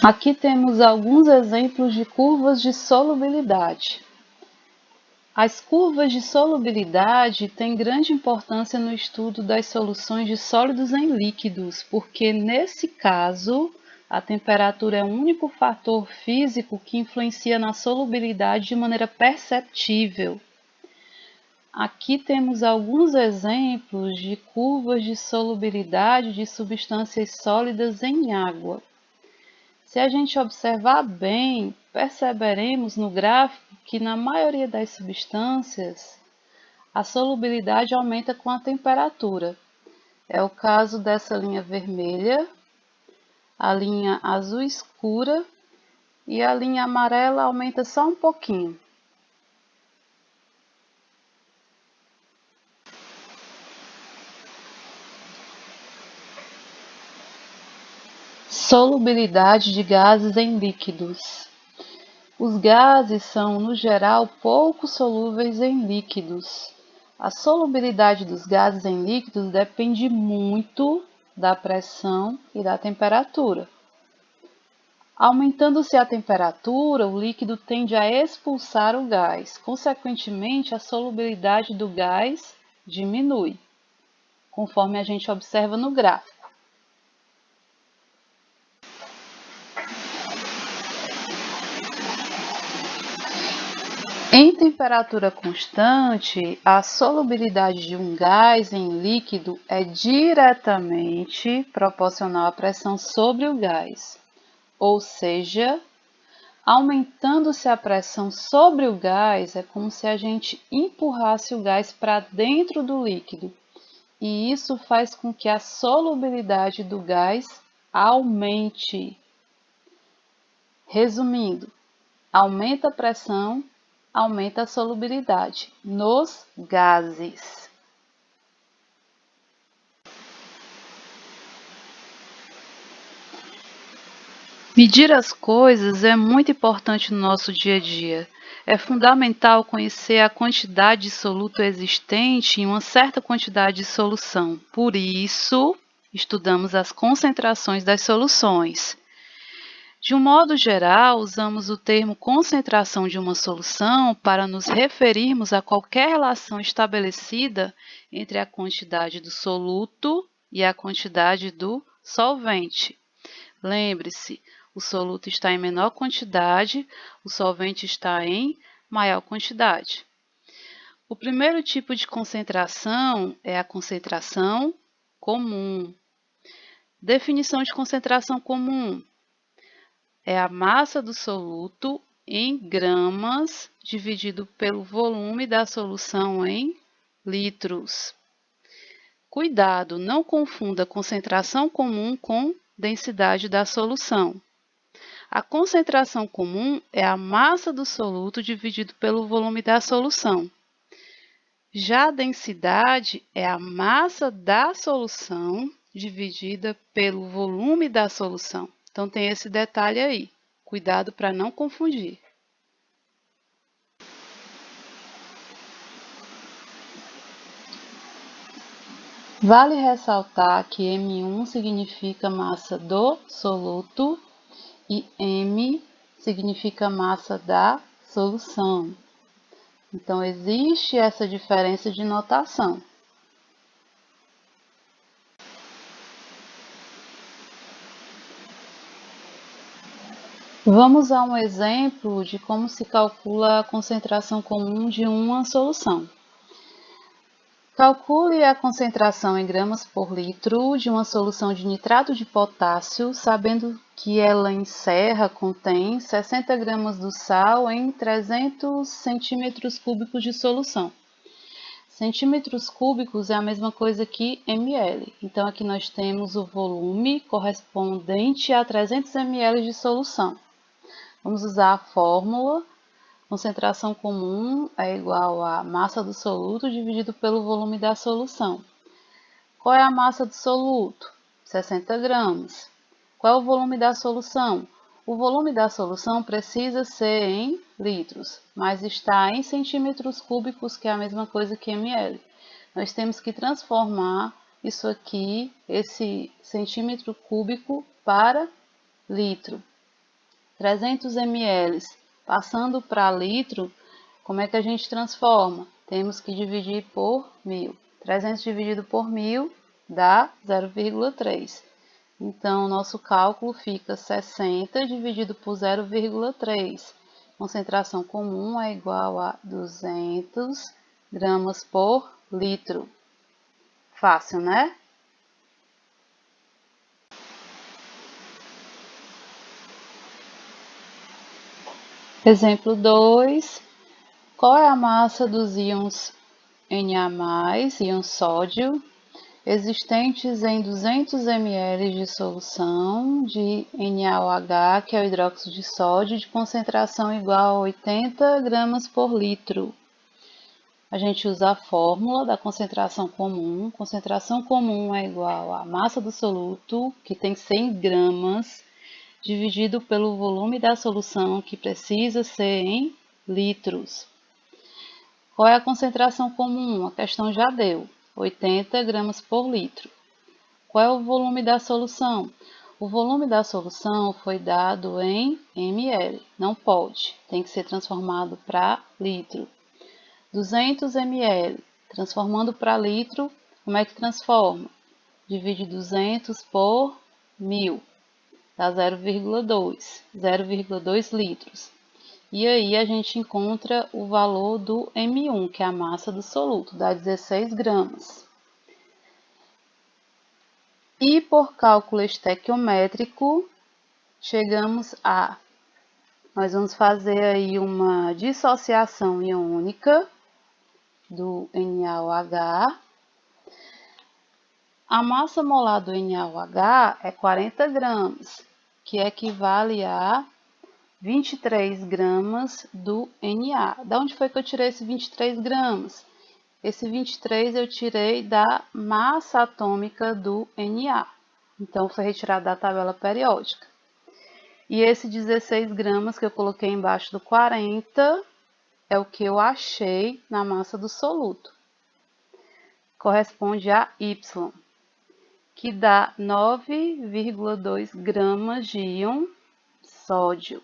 Aqui temos alguns exemplos de curvas de solubilidade. As curvas de solubilidade têm grande importância no estudo das soluções de sólidos em líquidos, porque nesse caso a temperatura é o único fator físico que influencia na solubilidade de maneira perceptível. Aqui temos alguns exemplos de curvas de solubilidade de substâncias sólidas em água. Se a gente observar bem, perceberemos no gráfico que na maioria das substâncias a solubilidade aumenta com a temperatura. É o caso dessa linha vermelha, a linha azul escura e a linha amarela aumenta só um pouquinho. Solubilidade de gases em líquidos. Os gases são, no geral, pouco solúveis em líquidos. A solubilidade dos gases em líquidos depende muito da pressão e da temperatura. Aumentando-se a temperatura, o líquido tende a expulsar o gás. Consequentemente, a solubilidade do gás diminui, conforme a gente observa no gráfico. Em temperatura constante, a solubilidade de um gás em líquido é diretamente proporcional à pressão sobre o gás. Ou seja, aumentando-se a pressão sobre o gás, é como se a gente empurrasse o gás para dentro do líquido. E isso faz com que a solubilidade do gás aumente. Resumindo, aumenta a pressão, aumenta a solubilidade nos gases. Medir as coisas é muito importante no nosso dia a dia. É fundamental conhecer a quantidade de soluto existente em uma certa quantidade de solução. Por isso, estudamos as concentrações das soluções. De um modo geral, usamos o termo concentração de uma solução para nos referirmos a qualquer relação estabelecida entre a quantidade do soluto e a quantidade do solvente. Lembre-se, o soluto está em menor quantidade, o solvente está em maior quantidade. O primeiro tipo de concentração é a concentração comum. Definição de concentração comum: é a massa do soluto em gramas dividido pelo volume da solução em litros. Cuidado, não confunda concentração comum com densidade da solução. A concentração comum é a massa do soluto dividido pelo volume da solução. Já a densidade é a massa da solução dividida pelo volume da solução. Então tem esse detalhe aí. Cuidado para não confundir. Vale ressaltar que M1 significa massa do soluto e M significa massa da solução. Então, existe essa diferença de notação. Vamos a um exemplo de como se calcula a concentração comum de uma solução. Calcule a concentração em gramas por litro de uma solução de nitrato de potássio, sabendo que ela em serra contém 60 gramas do sal em 300 centímetros cúbicos de solução. Centímetros cúbicos é a mesma coisa que ml. Então, aqui nós temos o volume correspondente a 300 ml de solução. Vamos usar a fórmula. Concentração comum é igual a massa do soluto dividido pelo volume da solução. Qual é a massa do soluto? 60 gramas. Qual é o volume da solução? O volume da solução precisa ser em litros, mas está em centímetros cúbicos, que é a mesma coisa que ml. Nós temos que transformar isso aqui, esse centímetro cúbico, para litro. 300 ml passando para litro, como é que a gente transforma? Temos que dividir por 1000. 300 dividido por 1000 dá 0,3. Então, nosso cálculo fica 60 dividido por 0,3. Concentração comum é igual a 200 gramas por litro. Fácil, né? Exemplo 2. Qual é a massa dos íons Na+, íon sódio, existentes em 200 ml de solução de NaOH, que é o hidróxido de sódio, de concentração igual a 80 gramas por litro? A gente usa a fórmula da concentração comum. Concentração comum é igual à massa do soluto, que tem 100 gramas, dividido pelo volume da solução, que precisa ser em litros. Qual é a concentração comum? A questão já deu, 80 gramas por litro. Qual é o volume da solução? O volume da solução foi dado em ml, não pode, tem que ser transformado para litro. 200 ml, transformando para litro, como é que transforma? Divide 200 por 1000, dá 0,2 litros. E aí a gente encontra o valor do M1, que é a massa do soluto, dá 16 gramas. E por cálculo estequiométrico, nós vamos fazer aí uma dissociação iônica do NaOH. A massa molar do NaOH é 40 gramas, que equivale a 23 gramas do Na. Da onde foi que eu tirei esse 23 gramas? Esse 23 eu tirei da massa atômica do Na. Então, foi retirado da tabela periódica. E esse 16 gramas que eu coloquei embaixo do 40 é o que eu achei na massa do soluto. Corresponde a Y, que dá 9,2 gramas de íon sódio.